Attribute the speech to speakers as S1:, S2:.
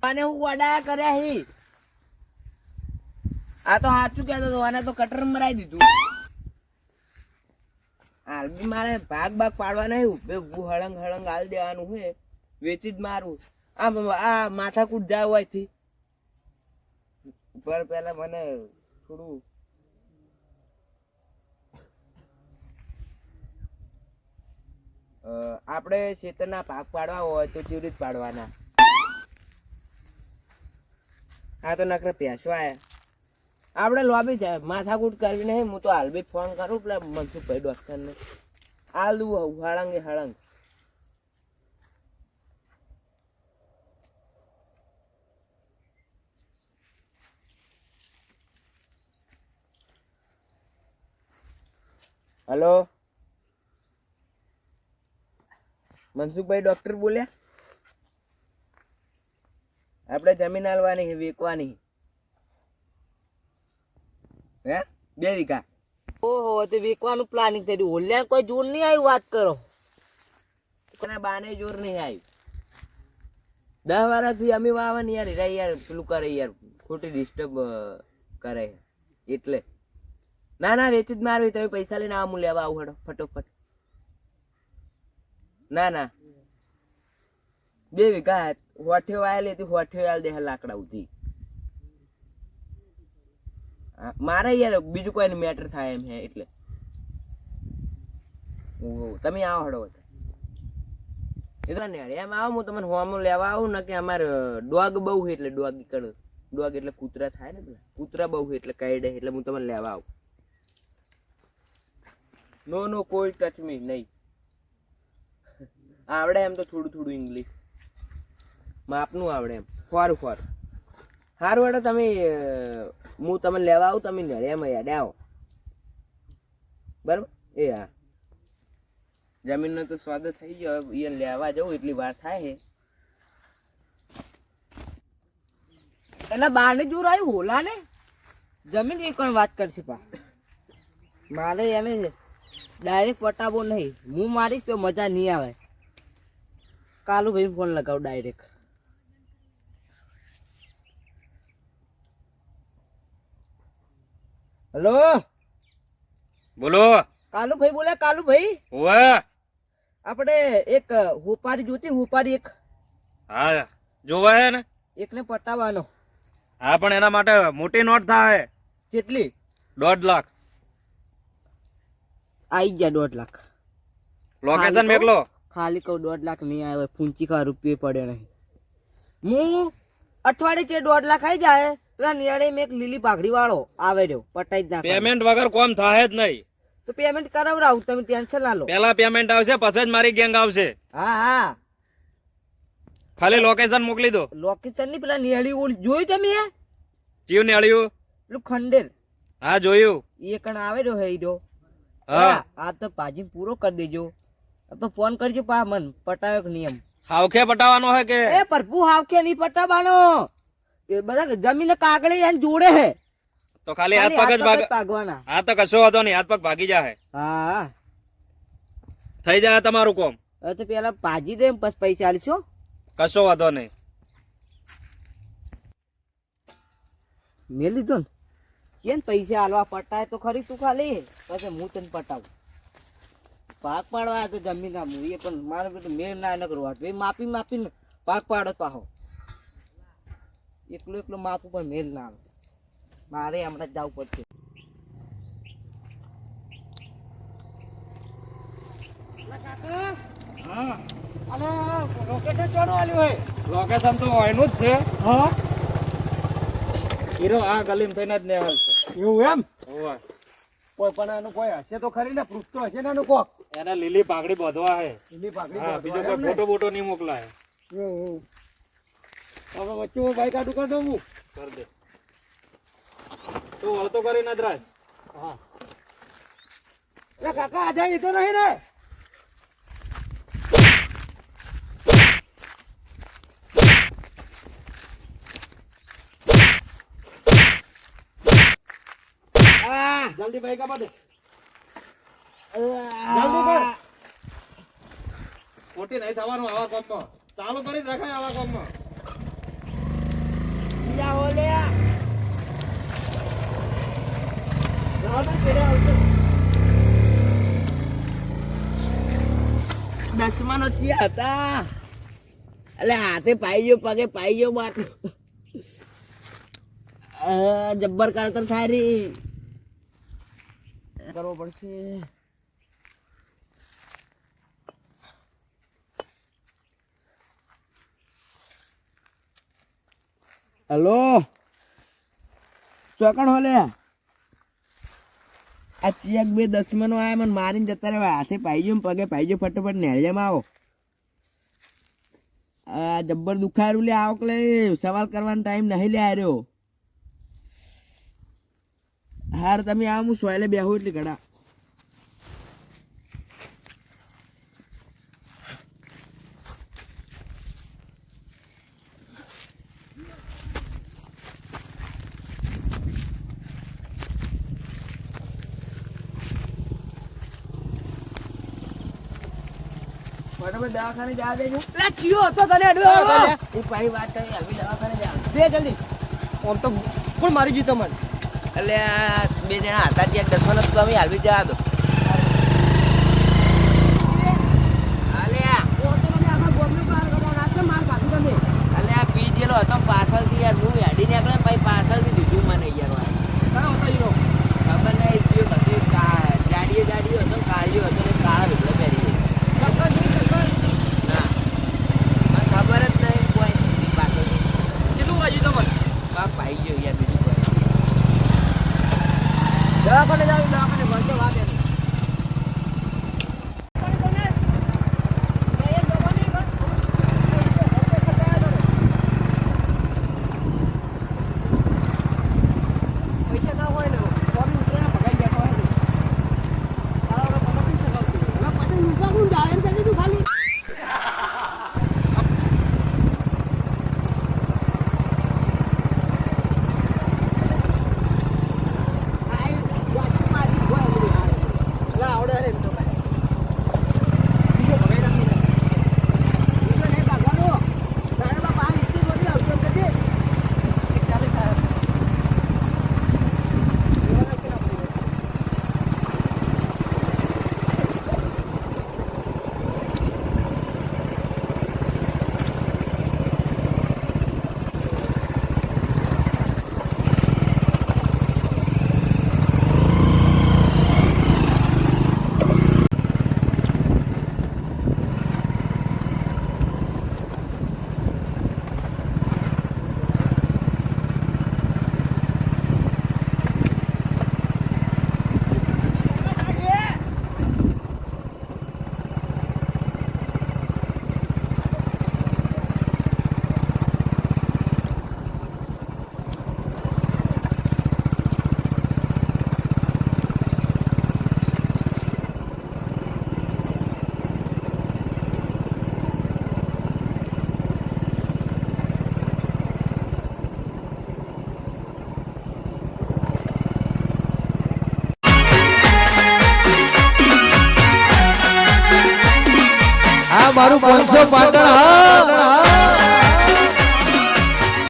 S1: અને હું વડાયા કર્યા હી. આ તો સાચું કહેતો હતો, આને તો કટર મરાઈ દીધું. હાલ બી મારે ભાગ પાડવા નહીં, હળંગ હાલ દેવાનું હોય, વેચી જ મારું. આ માથાકૂટ જાય હોયથી પર પેલા મને થોડું આપણે ખેતરના ભાગ પાડવા હોય તો કેવી રીતે પાડવાના? આ તો નકરે પેસો આયા. આપણે લોબી જાય માથાકૂટ કરવી નહીં. હું તો હાલ બી ફોન કરું પેલા મનસુખભાઈ ડોક્ટરને. આલુ હળંગે હળંગ. હલો, મનસુખભાઈ ડોક્ટર બોલ્યા? આપણે જમીન આલવાની વેચવાની હે 2 વીઘા. ઓહો, તે વેચવાનું પ્લાનિંગ થયું. ઓલ્યા કોઈ જોર નહીં આવ્યું. વાત કરો, કોના બાને જોર નહીં આવ્યું. 10 વર્ષથી અમે વાવન યાર યાર પેલું કરે યાર, ખોટી ડિસ્ટર્બ કરે એટલે. ના ના, વેચી જ મારવી. તમે પૈસા લઈને આવું લેવા આવું હેડો ફટોફટ. ના ના, 2 વીઘા હોઠે વાયેલી હતી, હોઠે વાયેલ દે લાકડા ઉધી. મારે યાર બીજું કોઈ મેટર થાય એમ હે એટલે. તમે આવો હડો એટલા ને એમ આવો. હું તમને હોમ લેવા આવું ને કે અમારે ડોગ બહુ છે એટલે ડોગ એટલે કૂતરા થાય ને, પેલા કૂતરા બહુ એટલે કઈ દે એટલે હું તમને લેવા આવું. નો નો, કોઈ ટચ મી નહીં. આવડે એમ તો થોડું થોડું ઇંગ્લિશ માપનું આવડે એમ. સારું સારું હેડો તમે, હું તમને લેવા આવું. તમે એમ યાદ આવો બરાબર. એ હા, જમીનનો તો સ્વાદ થઈ ગયો. એ લેવા જવું એટલી વાર થાય છે. એના બારને જોર આવ્યું હોલા ને જમીન એ કોઈ વાત કરશે પા. મારે એને ડાયરેક્ટ પટાવો નહીં. હું મારીશ તો મજા નહીં આવે. કાલુ ભાઈ ફોન લગાવ ડાયરેક્ટ. હેલો,
S2: બોલો.
S1: કાલુ ભાઈ બોલે? કાલુ ભાઈ,
S2: ઓવે
S1: આપણે એક હોપારી જોતી. હોપારી એક.
S2: હા, જોવા હે ને.
S1: એકને પટાવવાનો.
S2: હા, પણ એના માટે મોટી નોટ થાય.
S1: કેટલી?
S2: 1.5 લાખ.
S1: આઈ ગયા 1.5 લાખ.
S2: લોકેશન મેકલો.
S1: ખાલી કહું 1.5 લાખ નહીં આવે. પૂંચી ખા રૂપિયા પડે નહીં. હું અઠવાડિયે 1.5 લાખ આવી જાય. પેલા નિયાળે મેં એક લીલી પાઘડી વાળો આવે રહ્યો, પટાઈ જ નાખે.
S2: પેમેન્ટ વગર કોમ થાય જ નહીં.
S1: તો પેમેન્ટ કરાવરાવું, તમે ટેન્શન ના લો.
S2: પેલા પેમેન્ટ આવશે પછી જ મારી ગેંગ આવશે.
S1: હા હા,
S2: ખાલી લોકેશન મોકલી દો.
S1: લોકેશન ની પેલા નિયાળી જોયું તમે?
S2: જીવ ને અળ્યું
S1: પેલું ખંડેર.
S2: હા, જોયું.
S1: એ કણ આવે રહ્યો હે રહ્યો.
S2: હા,
S1: આ તો પાજી પૂરો કરી દેજો. તો ફોન કરજો પા મન પટાયો કે નિયમ.
S2: હાવખે પટાવાનો હે કે?
S1: એ પ્રભુ હાવખે નહીં પટાવાનો. એ બધા જમીન કાગળે એને જોડે હે.
S2: તો ખાલી હાથ પગ જ
S1: ભાગવાના.
S2: હા, તો કશો વાંધો નહીં. હાથ પગ ભાગી જાય.
S1: હા,
S2: થઈ જાય તમારું કોમ.
S1: તો પેલા ભાજી દે પછી પૈસા આલશો.
S2: કશો વાંધો નહીં.
S1: મેં લીધો ને કેમ પૈસા આલવા? પટાય તો ખરી તું ખાલી, પછી હું તને પટાવું. પાક પાડવા તો જમીન ના હું એ પણ મારે બધું મેળ ના ન કરવા. માપી માપીને પાક પાડો પાહો. એકલું માપું પણ મેળ ના આવે. મારે હમણાં જવું પડશે.
S2: લોકેશન તો એનું જ છે.
S1: હા,
S2: હીરો આ ગલીમ થઈને જ નેહાલ છે.
S1: એવું એમ?
S2: ઓવા
S1: કોઈ પણ એનું કોઈ હશે તો ખરી ને, પ્રૂફ તો હશે ને એનું કોક.
S2: એને લીલી પાઘડી બાંધવા હે.
S1: લીલી પાઘડી
S2: હા, બીજો કોઈ ફોટો બોટો નહીં મોકલાય.
S1: હવે વચ્ચે હું બાઈક આટું કરી દઉં. હું
S2: કર દે. તું વળતો કરી નજરાજ.
S1: હા, કાકા આજે એ તો નહીં ને?
S2: જલ્દી બાઈક આપા દે.
S1: જલ્દી કર.
S2: ખોટી નહીં થવાનું આવા કામમાં. ચાલુ કરી રખાય આવા કામમાં.
S1: દસમાનો છીએ હતા એટલે હાથે પાઈ ગયો પગે પાઈ ગયો બાર જબ્બર કાતર થાય રી કરવો પડશે. હેલો ચોકણ હોલે આ ચિયાક બે દસમાનો આયા મને મારીને જતા રહેવા હાથે પાઈ ગયો પગે પાઈ ગયો ફટાફટ નેળિયામાં આવો. આ જબ્બર દુખાયું લે આવો કે સવાલ કરવાનો ટાઈમ નહીં લે આવ્યો. હાર તમે આવો હું સોયલે બેહું એટલે ઘડા. બરાબર દવાખાને જવા દેજો.
S3: લા ચિયો હતો તને અડ્યો
S1: એ પાછી વાત કરી હવે દવાખાને જા
S3: બે જલ્દી આમ તો કોણ મારી જીતો મને
S1: એટલે આ બે જણા હતા ત્યાં દસમાનો તો તમે હાલવી જવા દો. અલે આ પીજેલો હતો પાછળથી યાર હું હેડી નીકળે પછી પાછળથી દીધું મને યાર ખબર નહીં થયું હતું જાડીએ હતો કાળિયો હતો ને કાળા લુગડા પહેરી ના મને ખબર જ નહીં કોઈ પાછળ
S3: કેટલું વાગ્યું તો મને
S1: બાપ ભાઈ ગયો યાર બીજું કોઈ
S3: દવાખાને જાવ દવાખાને ભરતો વાગે પૈસા ના હોય ને ફોન ઉતરે ભગાઈ ગયા હોય આ પકડી શકાવશે હવે પછી ઉભા હું ડાયર કરી દીધું ખાલી
S2: મારું 500 પાટણ હા